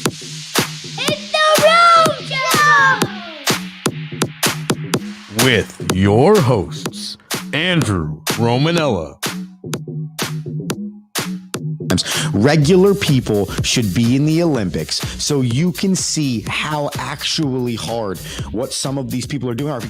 It's the Rome Show! With your hosts, Andrew Romanella. Regular people should be in the Olympics so you can see how actually hard what some of these people are doing are.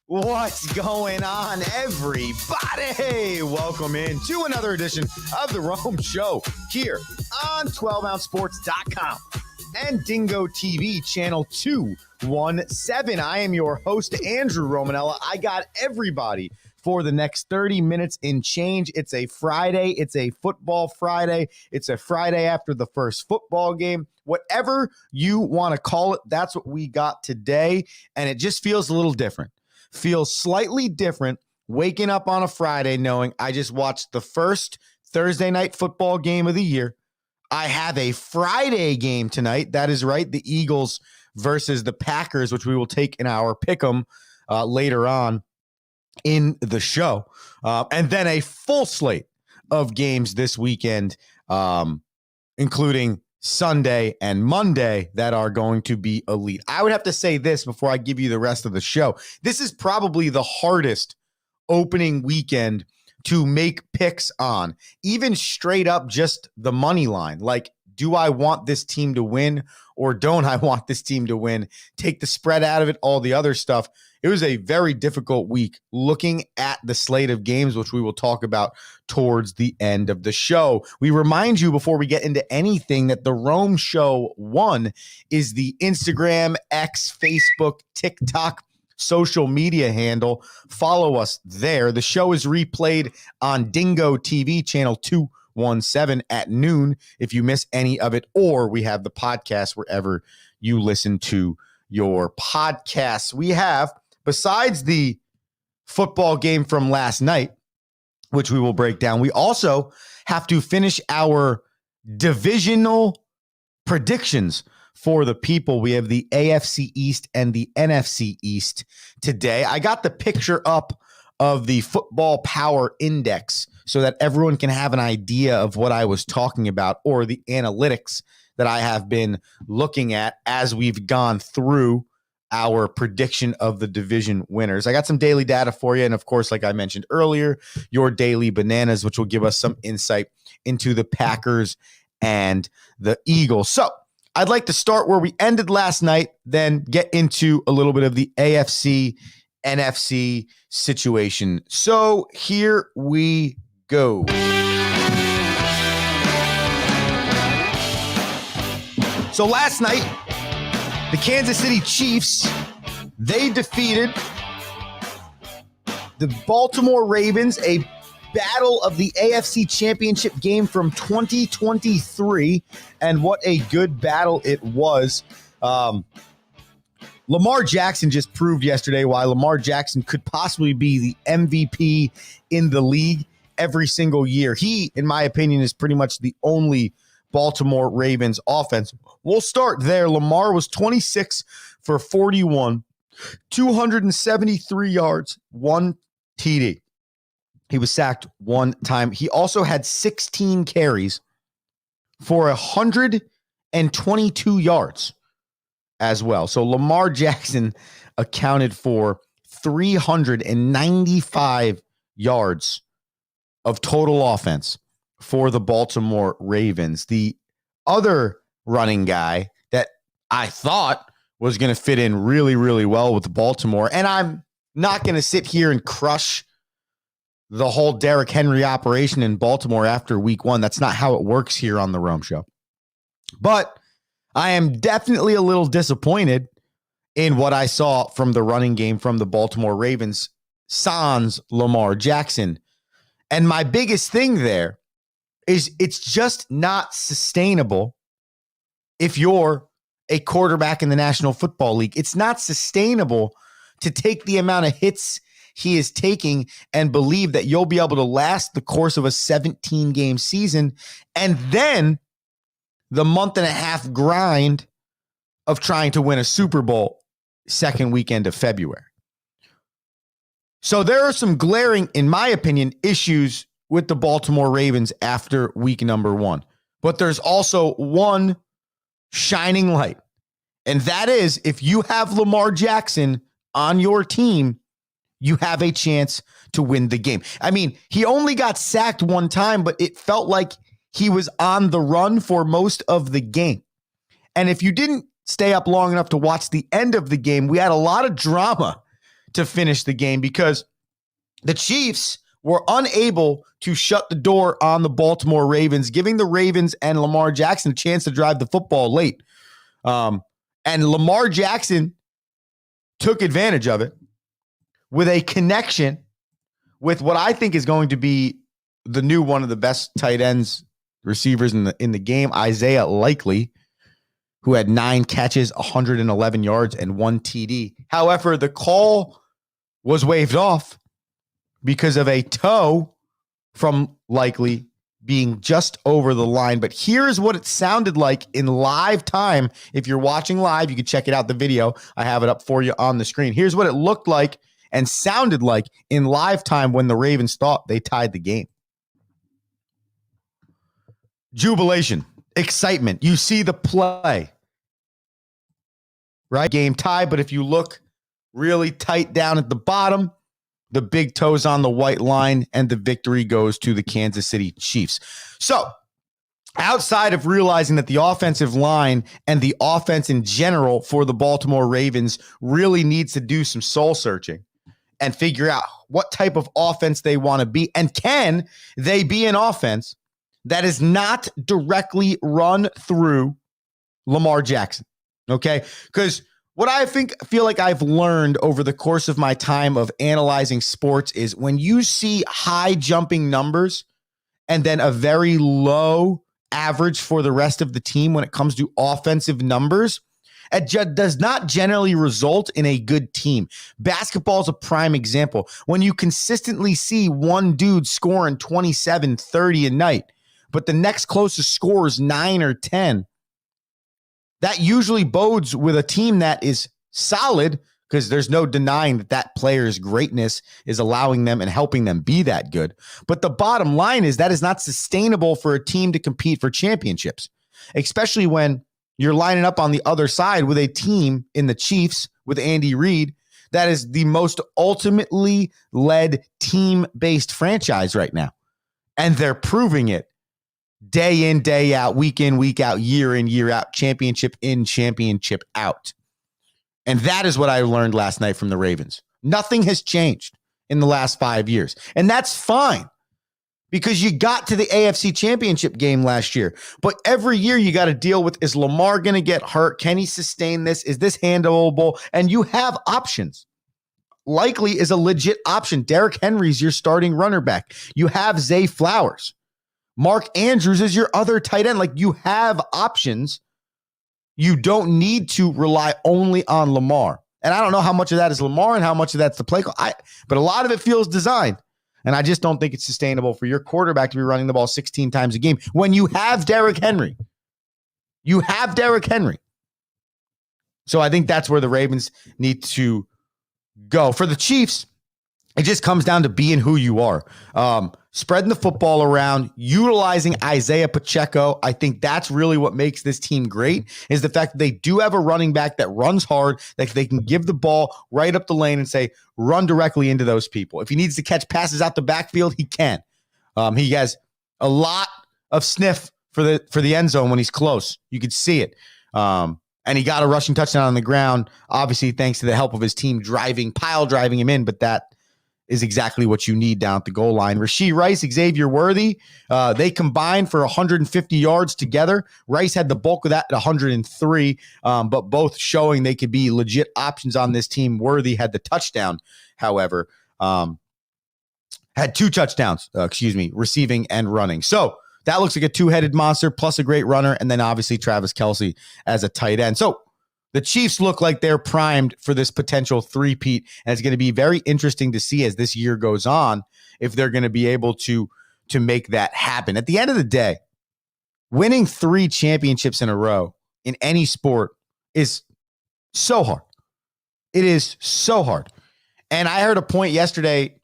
What's going on, everybody? Welcome in to another edition of the Rome Show here on 12ouncesports.com and Dingo TV channel 217. I am your host, Andrew Romanella. I got everybody for the next 30 minutes in change. It's a Friday. It's a football Friday. It's a Friday after the first football game. Whatever you want to call it, that's what we got today. And it just feels a little different. Feels slightly different waking up on a Friday knowing I just watched the first Thursday night football game of the year. I have a Friday game tonight. That is right. The Eagles versus the Packers, which we will take in our pick'em later on in the show. And then a full slate of games this weekend, including Sunday and Monday, that are going to be elite. I would have to say this before I give you the rest of the show. This is probably the hardest opening weekend to make picks on, even straight up just the money line. Like, do I want this team to win or don't I want this team to win? Take the spread out of it, all the other stuff. It was a very difficult week looking at the slate of games, which we will talk about towards the end of the show. We remind you before we get into anything that the Rome Show 1 is the Instagram, X, Facebook, TikTok, social media handle. Follow us there. The show is replayed on Dingo TV channel 217 at noon if you miss any of it, or we have the podcast wherever you listen to your podcasts. We have, besides the football game from last night, which we will break down, we also have to finish our divisional predictions for the people. We have the AFC East and the NFC East today. I got the picture up of the Football Power Index so that everyone can have an idea of what I was talking about, or the analytics that I have been looking at as we've gone through our prediction of the division winners. I got some daily data for you. And of course, like I mentioned earlier, your daily bananas, which will give us some insight into the Packers and the Eagles. So I'd like to start where we ended last night, then get into a little bit of the AFC, NFC situation. So here we go. So last night, the Kansas City Chiefs, they defeated the Baltimore Ravens, a battle of the AFC Championship game from 2023, and what a good battle it was. Lamar Jackson just proved yesterday why Lamar Jackson could possibly be the MVP in the league every single year. He, in my opinion, is pretty much the only Baltimore Ravens offense. We'll start there. Lamar was 26 for 41, 273 yards, 1 TD. He was sacked 1 time. He also had 16 carries for 122 yards as well. So Lamar Jackson accounted for 395 yards of total offense for the Baltimore Ravens. The other running guy that I thought was going to fit in really, really well with Baltimore, and I'm not going to sit here and crush the whole Derrick Henry operation in Baltimore after week 1. That's not how it works here on the Rome Show. But I am definitely a little disappointed in what I saw from the running game from the Baltimore Ravens, sans Lamar Jackson. And my biggest thing there is it's just not sustainable if you're a quarterback in the National Football League. It's not sustainable to take the amount of hits he is taking and believe that you'll be able to last the course of a 17-game season and then the month and a half grind of trying to win a Super Bowl second weekend of February. So there are some glaring, in my opinion, issues with the Baltimore Ravens after week number 1. But there's also one shining light. And that is, if you have Lamar Jackson on your team, you have a chance to win the game. I mean, he only got sacked one time, but it felt like he was on the run for most of the game. And if you didn't stay up long enough to watch the end of the game, we had a lot of drama to finish the game because the Chiefs were unable to shut the door on the Baltimore Ravens, giving the Ravens and Lamar Jackson a chance to drive the football late. And Lamar Jackson took advantage of it with a connection with what I think is going to be the new one of the best tight ends receivers in the game, Isaiah Likely, who had 9 catches, 111 yards, and 1 TD. However, the call was waved off because of a toe from Likely being just over the line. But here's what it sounded like in live time. If you're watching live, you can check it out, the video. I have it up for you on the screen. Here's what it looked like and sounded like in live time when the Ravens thought they tied the game. Jubilation, excitement. You see the play, right? Game tie, but if you look really tight down at the bottom, the big toe's on the white line, and the victory goes to the Kansas City Chiefs. So, outside of realizing that the offensive line and the offense in general for the Baltimore Ravens really needs to do some soul searching and figure out what type of offense they want to be, and can they be an offense that is not directly run through Lamar Jackson, okay? Because what I feel like I've learned over the course of my time of analyzing sports is when you see high jumping numbers and then a very low average for the rest of the team when it comes to offensive numbers, it does not generally result in a good team. Basketball is a prime example. When you consistently see one dude scoring 27, 30 a night, but the next closest score is 9 or 10, that usually bodes with a team that is solid because there's no denying that that player's greatness is allowing them and helping them be that good. But the bottom line is that is not sustainable for a team to compete for championships, especially when you're lining up on the other side with a team in the Chiefs with Andy Reid that is the most ultimately led team-based franchise right now. And they're proving it day in, day out, week in, week out, year in, year out, championship in, championship out. And that is what I learned last night from the Ravens. Nothing has changed in the last 5 years. And that's fine because you got to the AFC Championship game last year. But every year you got to deal with, is Lamar going to get hurt? Can he sustain this? Is this handleable? And you have options. Likely is a legit option. Derrick Henry's your starting runner back. You have Zay Flowers. Mark Andrews is your other tight end. Like, you have options. You don't need to rely only on Lamar. And I don't know how much of that is Lamar and how much of that's the play call. But a lot of it feels designed. And I just don't think it's sustainable for your quarterback to be running the ball 16 times a game when you have Derrick Henry. You have Derrick Henry. So I think that's where the Ravens need to go. For the Chiefs, it just comes down to being who you are. Spreading the football around, utilizing Isaiah Pacheco. I think that's really what makes this team great, is the fact that they do have a running back that runs hard, that they can give the ball right up the lane and say, run directly into those people. If he needs to catch passes out the backfield, he can. He has a lot of sniff for the end zone when he's close. You could see it. And he got a rushing touchdown on the ground, obviously thanks to the help of his team pile driving him in, but that is exactly what you need down at the goal line. Rashee Rice, Xavier Worthy, they combined for 150 yards together. Rice had the bulk of that at 103, but both showing they could be legit options on this team. Worthy had the touchdown, however, had 2 touchdowns, receiving and running. So that looks like a two-headed monster plus a great runner, and then obviously Travis Kelce as a tight end. So the Chiefs look like they're primed for this potential three-peat, and it's going to be very interesting to see as this year goes on if they're going to be able to make that happen. At the end of the day, winning 3 championships in a row in any sport is so hard. It is so hard. And I heard a point yesterday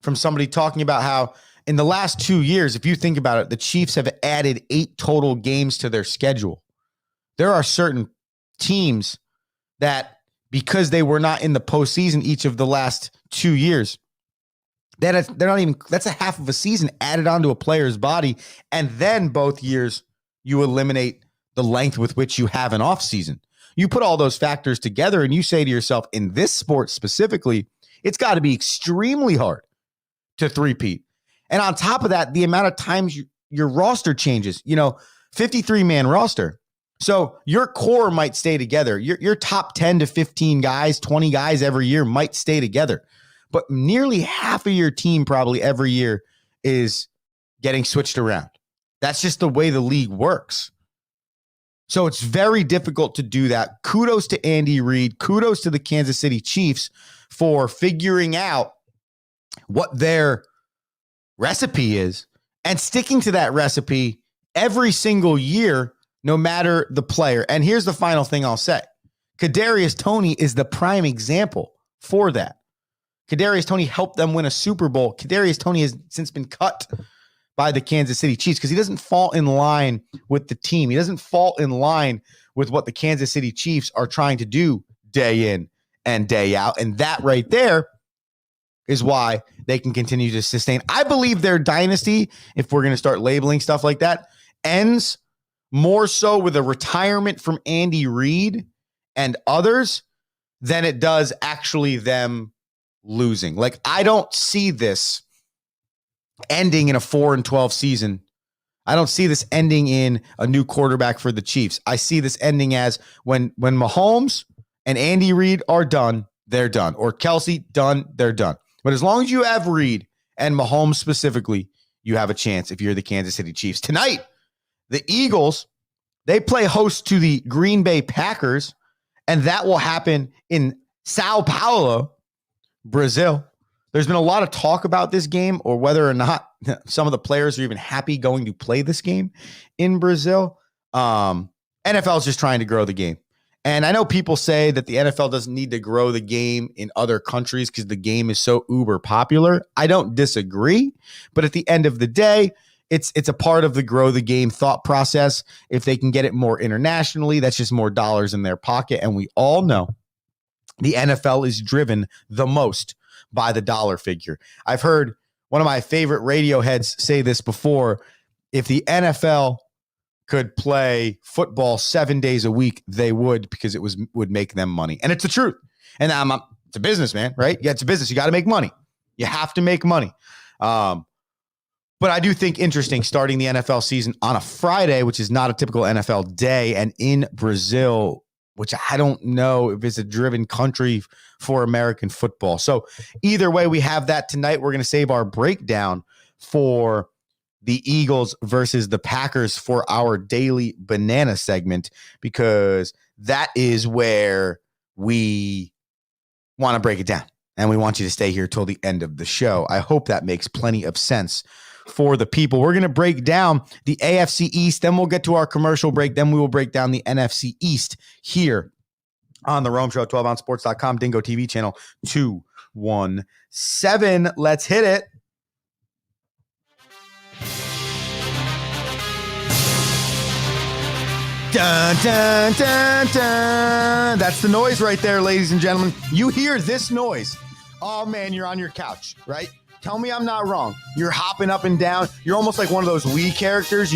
from somebody talking about how in the last 2 years, if you think about it, the Chiefs have added 8 total games to their schedule. There are certain teams that, because they were not in the postseason each of the last 2 years, they're not even, that's a half of a season added onto a player's body. And then both years you eliminate the length with which you have an off season. You put all those factors together and you say to yourself, in this sport specifically, it's got to be extremely hard to three-peat. And on top of that, the amount of times your roster changes, 53-man roster. So your core might stay together. Your top 10 to 15 guys, 20 guys every year might stay together. But nearly half of your team probably every year is getting switched around. That's just the way the league works. So it's very difficult to do that. Kudos to Andy Reid. Kudos to the Kansas City Chiefs for figuring out what their recipe is and sticking to that recipe every single year, no matter the player. And here's the final thing I'll say. Kadarius Toney is the prime example for that. Kadarius Toney helped them win a Super Bowl. Kadarius Toney has since been cut by the Kansas City Chiefs because he doesn't fall in line with the team. He doesn't fall in line with what the Kansas City Chiefs are trying to do day in and day out. And that right there is why they can continue to sustain. I believe their dynasty, if we're going to start labeling stuff like that, ends more so with a retirement from Andy Reid and others than it does actually them losing. Like, I don't see this ending in a 4-12 season. I don't see this ending in a new quarterback for the Chiefs. I see this ending as when Mahomes and Andy Reid are done, they're done. Or Kelsey, done, they're done. But as long as you have Reid and Mahomes specifically, you have a chance if you're the Kansas City Chiefs. Tonight, the Eagles, they play host to the Green Bay Packers, and that will happen in Sao Paulo, Brazil. There's been a lot of talk about this game or whether or not some of the players are even happy going to play this game in Brazil. NFL is just trying to grow the game. And I know people say that the NFL doesn't need to grow the game in other countries because the game is so uber popular. I don't disagree. But at the end of the day, it's a part of the grow the game thought process. If they can get it more internationally, that's just more dollars in their pocket. And we all know the NFL is driven the most by the dollar figure. I've heard one of my favorite radio heads say this before. If the NFL could play football 7 days a week, they would, because it would make them money. And it's the truth. And it's a business, man, right? Yeah, it's a business. You got to make money. You have to make money. But I do think interesting starting the NFL season on a Friday, which is not a typical NFL day, and in Brazil, which I don't know if it's a driven country for American football. So either way, we have that tonight. We're going to save our breakdown for the Eagles versus the Packers for our daily banana segment, because that is where we want to break it down. And we want you to stay here till the end of the show. I hope that makes plenty of sense for the people. We're going to break down the AFC East, then we'll get to our commercial break, then we will break down the NFC East here on the Rome Show, 12ouncesports.com, Dingo TV channel 217. Let's hit it. Dun, dun, dun, dun. That's the noise right there, ladies and gentlemen. You hear this noise. Oh, man, you're on your couch, right? Tell me I'm not wrong. You're hopping up and down. You're almost like one of those Wii characters,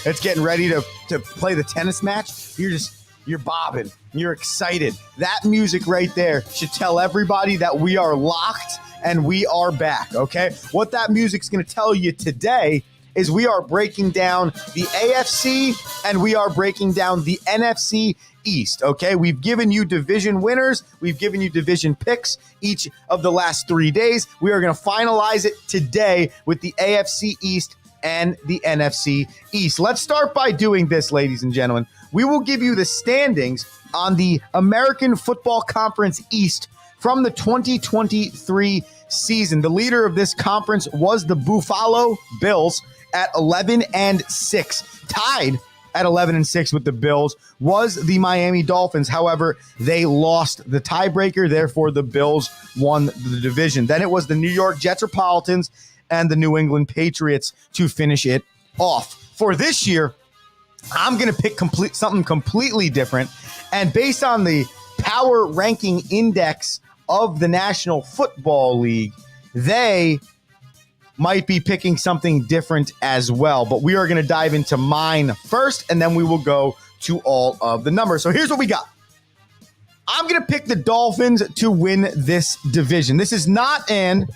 that's getting ready to play the tennis match. You're bobbing. You're excited. That music right there should tell everybody that we are locked and we are back, okay? What that music's going to tell you today is we are breaking down the AFC and we are breaking down the NFC East, okay? We've given you division winners. We've given you division picks each of the last 3 days. We are going to finalize it today with the AFC East and the NFC East. Let's start by doing this, ladies and gentlemen. We will give you the standings on the American Football Conference East from the 2023 season. The leader of this conference was the Buffalo Bills at 11-6, tied at 11-6 with the Bills was the Miami Dolphins. However, they lost the tiebreaker. Therefore, the Bills won the division. Then it was the New York Jetropolitans and the New England Patriots to finish it off. For this year, I'm going to pick something completely different. And based on the power ranking index of the National Football League, they might be picking something different as well. But we are going to dive into mine first, and then we will go to all of the numbers. So here's what we got. I'm going to pick the Dolphins to win this division. This is not an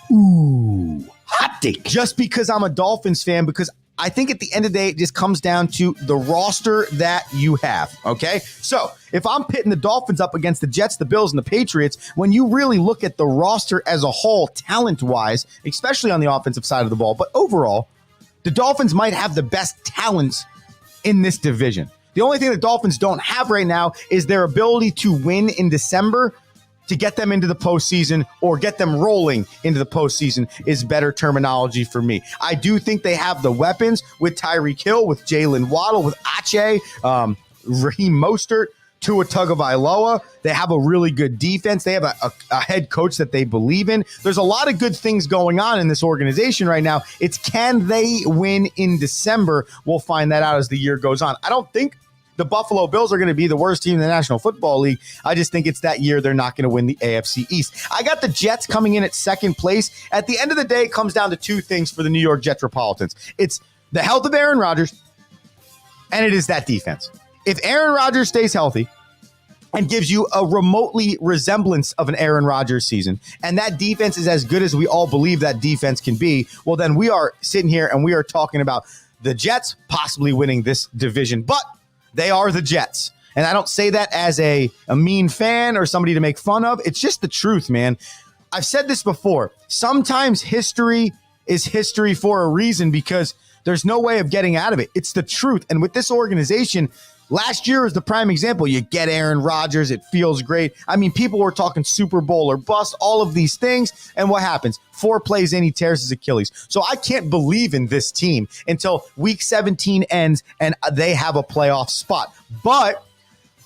hot take just because I'm a Dolphins fan, because I think at the end of the day, it just comes down to the roster that you have, okay? So if I'm pitting the Dolphins up against the Jets, the Bills, and the Patriots, when you really look at the roster as a whole, talent-wise, especially on the offensive side of the ball, but overall, the Dolphins might have the best talents in this division. The only thing the Dolphins don't have right now is their ability to win in December to get them into the postseason, or get them rolling into the postseason is better terminology for me. I do think they have the weapons with Tyreek Hill, with Jalen Waddle, with Ache, Raheem Mostert, Tua Tagovailoa. They have a really good defense. They have a head coach that they believe in. There's a lot of good things going on in this organization right now. It's can they win in December? We'll find that out as the year goes on. I don't think the Buffalo Bills are going to be the worst team in the National Football League. I just think it's that year they're not going to win the AFC East. I got the Jets coming in at second place. At the end of the day, it comes down to two things for the New York Jetropolitans. It's the health of Aaron Rodgers, and it is that defense. If Aaron Rodgers stays healthy and gives you a remotely resemblance of an Aaron Rodgers season, and that defense is as good as we all believe that defense can be, well, then we are sitting here and we are talking about the Jets possibly winning this division. But they are the Jets. And I don't say that as a mean fan or somebody to make fun of. It's just the truth, man. I've said this before. Sometimes history is history for a reason, because there's no way of getting out of it. It's the truth. And with this organization, last year is the prime example. You get Aaron Rodgers. It feels great. I mean, people were talking Super Bowl or bust, all of these things. And what happens? 4 plays in, he tears his Achilles. So I can't believe in this team until week 17 ends and they have a playoff spot. But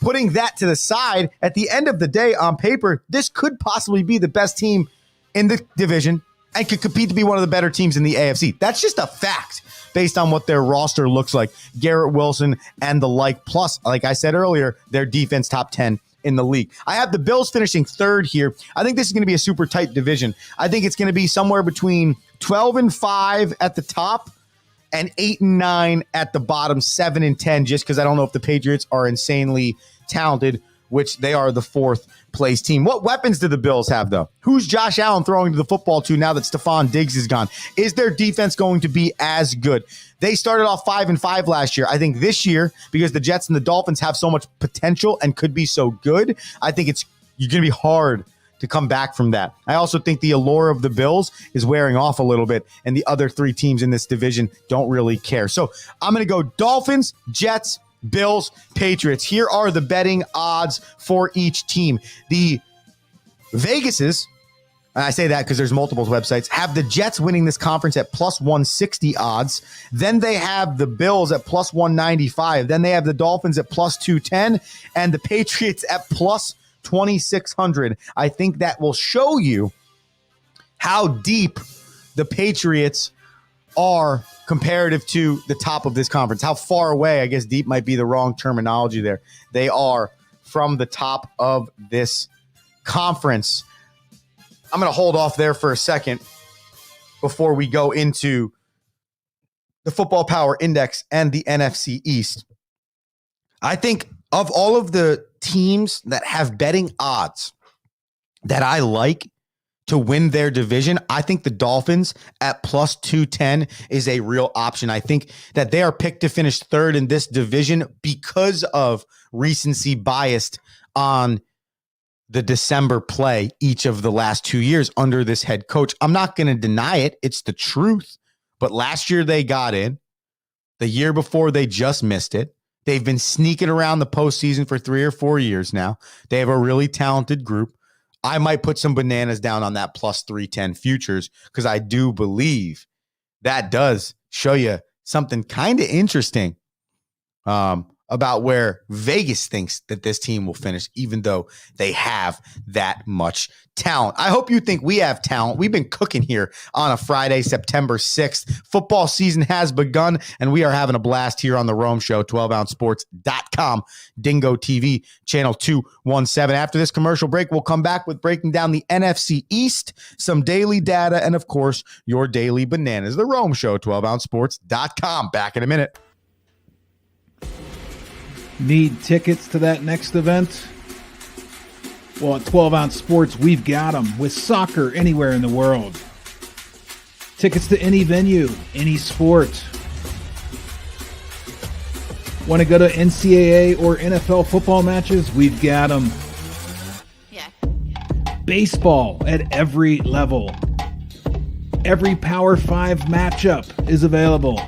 putting that to the side, at the end of the day, on paper, this could possibly be the best team in the division and could compete to be one of the better teams in the AFC. That's just a fact based on what their roster looks like. Garrett Wilson and the like. Plus, like I said earlier, their defense top 10 in the league. I have the Bills finishing third here. I think this is going to be a super tight division. I think it's going to be somewhere between 12-5 at the top and 8-9 at the bottom, 7-10, just because I don't know if the Patriots are insanely talented, which they are the fourth place team. What weapons do the Bills have, though? Who's Josh Allen throwing to the football to now that Stephon Diggs is gone? Is their defense going to be as good? They started off 5-5 last year. I think this year, because the Jets and the Dolphins have so much potential and could be so good, I think you're going to be hard to come back from that. I also think the allure of the Bills is wearing off a little bit, and the other 3 teams in this division don't really care. So I'm going to go Dolphins, Jets, Bills, Patriots. Here are the betting odds for each team. The Vegas's, and I say that because there's multiple websites, have the Jets winning this conference at plus 160 odds. Then they have the Bills at plus 195. Then they have the Dolphins at plus 210 and the Patriots at plus 2,600. I think that will show you how deep the Patriots are comparative to the top of this conference. How far away, I guess deep might be the wrong terminology there, they are from the top of this conference. I'm going to hold off there for a second before we go into the Football Power Index and the NFC East. I think of all of the teams that have betting odds that I like to win their division, I think the Dolphins at plus 210 is a real option. I think that they are picked to finish third in this division because of recency biased on the December play each of the last 2 years under this head coach. I'm not going to deny it. It's the truth. But last year they got in. The year before they just missed it. They've been sneaking around the postseason for 3 or 4 years now. They have a really talented group. I might put some bananas down on that plus 310 futures because I do believe that does show you something kind of interesting. about where Vegas thinks that this team will finish, even though they have that much talent. I hope you think we have talent. We've been cooking here on a Friday, September 6th. Football season has begun, and we are having a blast here on the Rome Show, 12ouncesports.com, Dingo TV, channel 217. After this commercial break, we'll come back with breaking down the NFC East, some daily data, and of course, your daily bananas. The Rome Show, 12ouncesports.com. Back in a minute. Need tickets to that next event? Well, at 12 Ounce Sports, we've got them with soccer anywhere in the world. Tickets to any venue, any sport. Want to go to NCAA or NFL football matches? We've got them. Yeah. Baseball at every level. Every Power 5 matchup is available.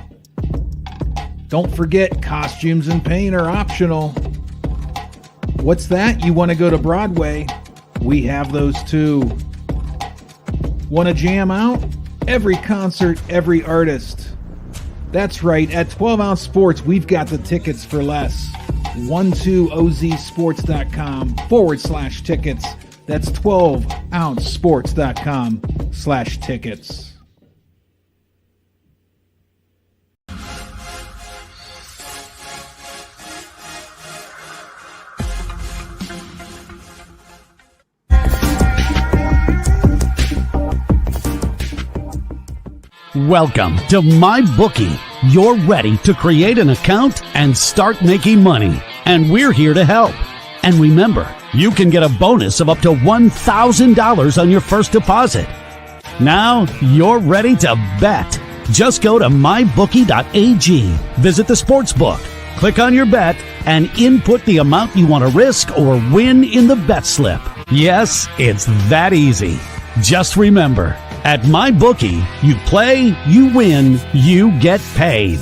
Don't forget, costumes and paint are optional. What's that? You want to go to Broadway? We have those too. Want to jam out? Every concert, every artist. That's right, at 12 Ounce Sports, we've got the tickets for less. 12ozsports.com/tickets. That's 12ouncesports.com/tickets. Welcome to MyBookie. You're ready to create an account and start making money, and we're here to help. And remember, you can get a bonus of up to $1,000 on your first deposit. Now you're ready to bet. Just go to mybookie.ag, visit the sportsbook, click on your bet, and input the amount you want to risk or win in the bet slip. Yes, it's that easy. Just remember, at MyBookie, you play, you win, you get paid.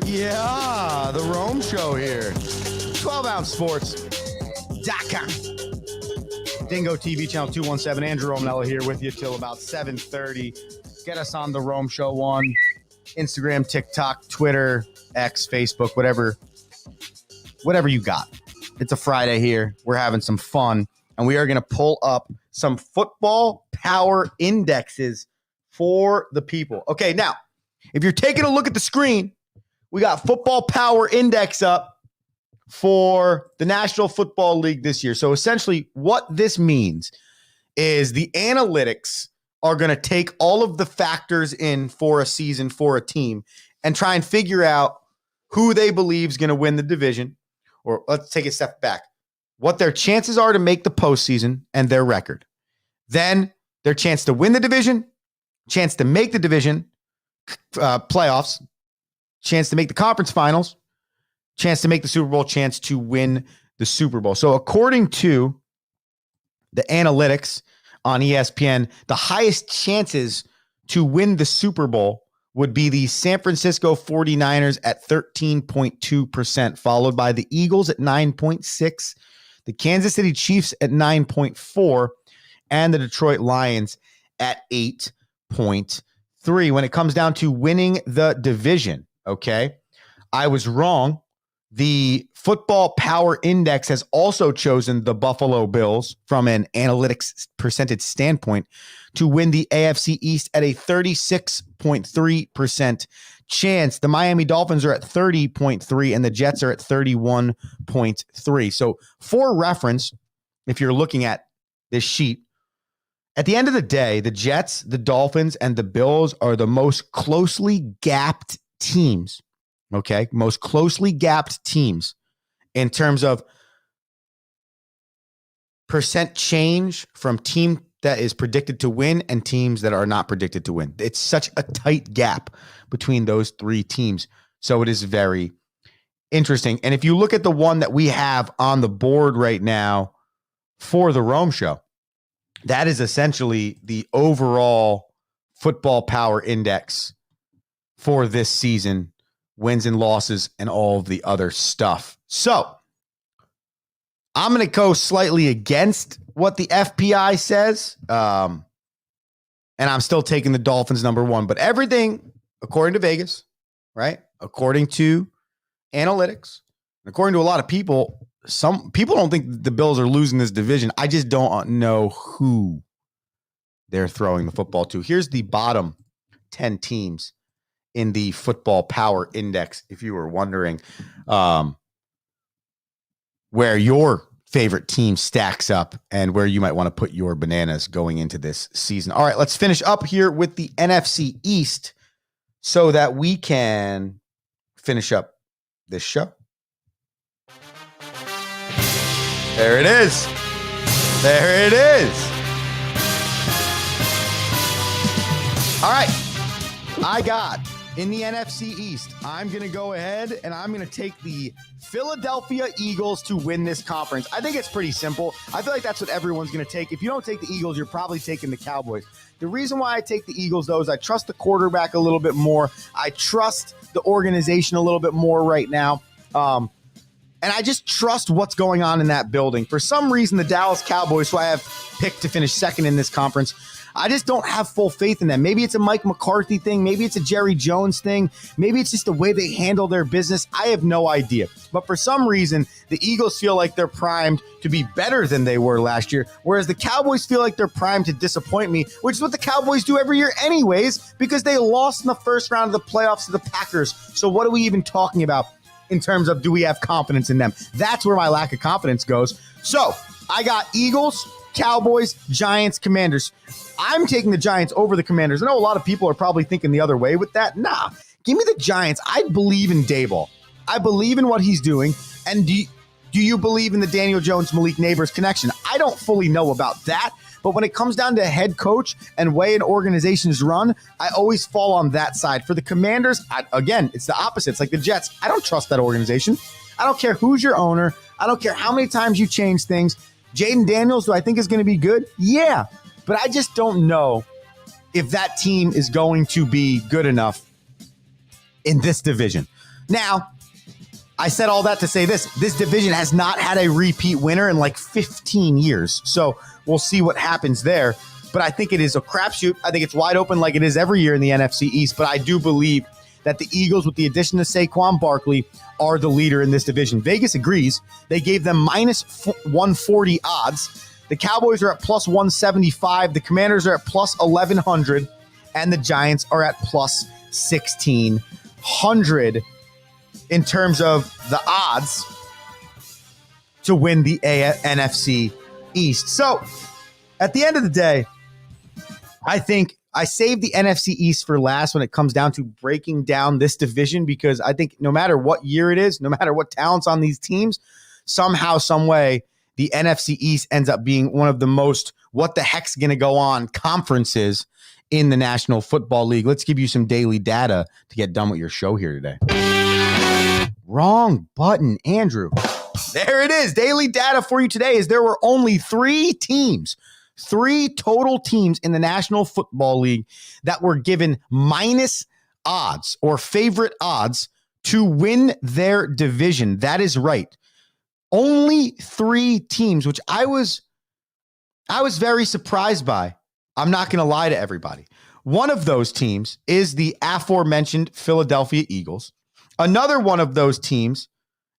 Yeah, the Rome Show here. 12ouncesports.com. Dingo TV, channel 217. Andrew Romanella here with you till about 7:30. Get us on the Rome Show on Instagram, TikTok, Twitter, X, Facebook, whatever you got. It's a Friday here. We're having some fun, and we are going to pull up some football power indexes for the people. Okay, now, if you're taking a look at the screen, we got football power index up for the National Football League this year. So essentially what this means is the analytics are going to take all of the factors in for a season for a team and try and figure out who they believe is going to win the division, or let's take a step back, what their chances are to make the postseason and their record. Then their chance to win the division, chance to make the division playoffs, chance to make the conference finals, chance to make the Super Bowl, chance to win the Super Bowl. So according to the analytics on ESPN, the highest chances to win the Super Bowl would be the San Francisco 49ers at 13.2%, followed by the Eagles at 9.6%, the Kansas City Chiefs at 9.4%, and the Detroit Lions at 8.3%. When it comes down to winning the division, okay, I was wrong. The Football Power Index has also chosen the Buffalo Bills from an analytics percentage standpoint to win the AFC East at a 36.3% chance. The Miami Dolphins are at 30.3% and the Jets are at 31.3%. So for reference, if you're looking at this sheet, at the end of the day, the Jets, the Dolphins, and the Bills are the most closely gapped teams. Okay, most closely gapped teams in terms of percent change from team that is predicted to win and teams that are not predicted to win. It's such a tight gap between those three teams. So it is very interesting. And if you look at the one that we have on the board right now for the Rome Show, that is essentially the overall football power index for this season, wins and losses, and all of the other stuff. So I'm going to go slightly against what the FPI says. And I'm still taking the Dolphins #1, but everything according to Vegas, right? According to analytics, according to a lot of people, some people don't think the Bills are losing this division. I just don't know who they're throwing the football to. Here's the bottom 10 teams in the football power index, if you were wondering where your favorite team stacks up and where you might want to put your bananas going into this season. All right, let's finish up here with the NFC East so that we can finish up this show. There it is. There it is. All right. I got in the NFC East, I'm going to go ahead and I'm going to take the Philadelphia Eagles to win this conference. I think it's pretty simple. I feel like that's what everyone's going to take. If you don't take the Eagles, you're probably taking the Cowboys. The reason why I take the Eagles, though, is I trust the quarterback a little bit more. I trust the organization a little bit more right now. And I just trust what's going on in that building. For some reason, the Dallas Cowboys, who I have picked to finish second in this conference, I just don't have full faith in them. Maybe it's a Mike McCarthy thing. Maybe it's a Jerry Jones thing. Maybe it's just the way they handle their business. I have no idea. But for some reason, the Eagles feel like they're primed to be better than they were last year, whereas the Cowboys feel like they're primed to disappoint me, which is what the Cowboys do every year anyways, because they lost in the first round of the playoffs to the Packers. So what are we even talking about in terms of do we have confidence in them? That's where my lack of confidence goes. So I got Eagles, Cowboys, Giants, Commanders. I'm taking the Giants over the Commanders. I know a lot of people are probably thinking the other way with that. Nah, give me the Giants. I believe in Daboll. I believe in what he's doing. And do you believe in the Daniel Jones-Malik Neighbors connection? I don't fully know about that. But when it comes down to head coach and way an organization is run, I always fall on that side. For the Commanders, again, it's the opposite. It's like the Jets. I don't trust that organization. I don't care who's your owner. I don't care how many times you change things. Jaden Daniels, do I think is going to be good? Yeah. But I just don't know if that team is going to be good enough in this division. Now, I said all that to say this. This division has not had a repeat winner in like 15 years. So we'll see what happens there. But I think it is a crapshoot. I think it's wide open like it is every year in the NFC East. But I do believe that the Eagles, with the addition of Saquon Barkley, are the leader in this division. Vegas agrees. They gave them minus 140 odds. The Cowboys are at plus 175. The Commanders are at plus 1,100. And the Giants are at plus 1,600 in terms of the odds to win the NFC East. So at the end of the day, I think I saved the NFC East for last when it comes down to breaking down this division, because I think no matter what year it is, no matter what talent's on these teams, somehow, some way, the NFC East ends up being one of the most what the heck's going to go on conferences in the National Football League. Let's give you some daily data to get done with your show here today. Wrong button, Andrew. There it is. Daily data for you today is there were only 3 total teams in the National Football League that were given minus odds or favorite odds to win their division. That is right. Only 3 teams, which I was very surprised by. I'm not going to lie to everybody. One of those teams is the aforementioned Philadelphia Eagles. Another one of those teams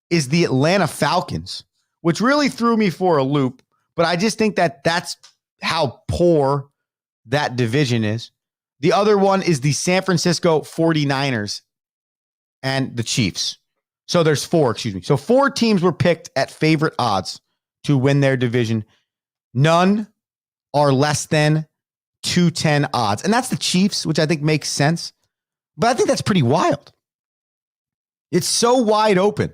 is the Atlanta Falcons, which really threw me for a loop, but I just think that that's how poor that division is. The other one is the San Francisco 49ers and the Chiefs. So there's 4, So 4 teams were picked at favorite odds to win their division. None are less than 210 odds. And that's the Chiefs, which I think makes sense. But I think that's pretty wild. It's so wide open.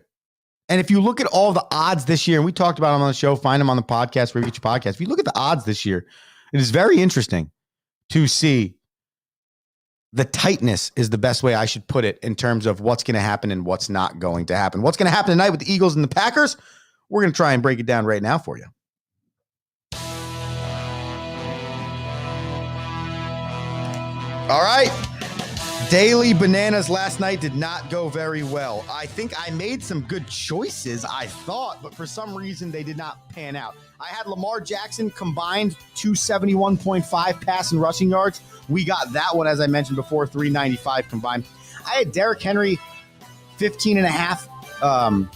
And if you look at all the odds this year, and we talked about them on the show, find them on the podcast, where you get your podcast. If you look at the odds this year, it is very interesting to see the tightness is the best way I should put it in terms of what's going to happen and what's not going to happen. What's going to happen tonight with the Eagles and the Packers? We're going to try and break it down right now for you. All right. Daily Bananas last night did not go very well. I think I made some good choices, I thought, but for some reason they did not pan out. I had Lamar Jackson combined 271.5 pass and rushing yards. We got that one, as I mentioned before, 395 combined. I had Derrick Henry 15.5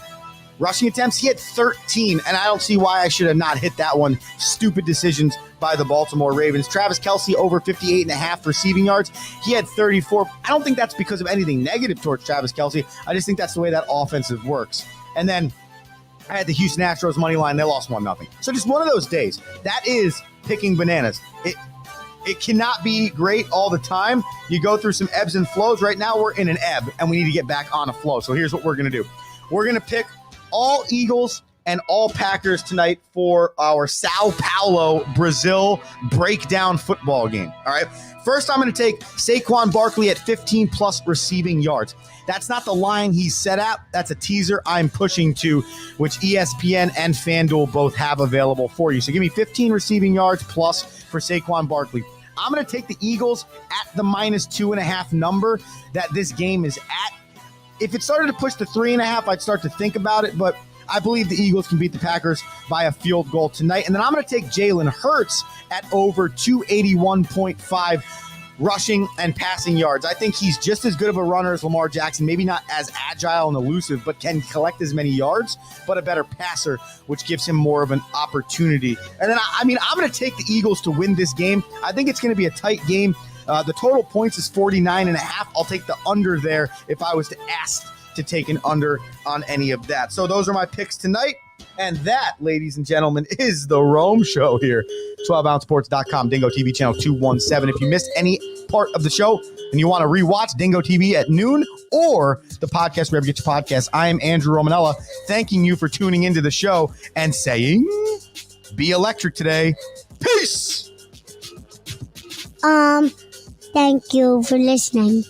rushing attempts. He had 13, and I don't see why I should have not hit that one. Stupid decisions by the Baltimore Ravens. Travis Kelce over 58.5 receiving yards. He had 34. I don't think that's because of anything negative towards Travis Kelce. I just think that's the way that offensive works. And then I had the Houston Astros money line. They lost 1-0. So just one of those days. That is picking bananas. It cannot be great all the time. You go through some ebbs and flows. Right now we're in an ebb, and we need to get back on a flow. So here's what we're going to do. We're going to pick all Eagles and all Packers tonight for our Sao Paulo, Brazil breakdown football game. All right. First, I'm going to take Saquon Barkley at 15-plus receiving yards. That's not the line he's set at. That's a teaser I'm pushing to, which ESPN and FanDuel both have available for you. So give me 15 receiving yards plus for Saquon Barkley. I'm going to take the Eagles at the -2.5 number that this game is at. If it started to push to 3.5, I'd start to think about it, but I believe the Eagles can beat the Packers by a field goal tonight. And then I'm going to take Jalen Hurts at over 281.5 rushing and passing yards. I think he's just as good of a runner as Lamar Jackson, maybe not as agile and elusive, but can collect as many yards, but a better passer, which gives him more of an opportunity. And then, I'm going to take the Eagles to win this game. I think it's going to be a tight game. The total points is 49.5. I'll take the under there if I was to ask to take an under on any of that. So those are my picks tonight. And that, ladies and gentlemen, is the Rome Show here. 12ouncesports.com, Dingo TV channel 217. If you missed any part of the show and you want to rewatch Dingo TV at noon or the podcast wherever you get your podcast, I am Andrew Romanella, thanking you for tuning into the show and saying, be electric today. Peace! Thank you for listening.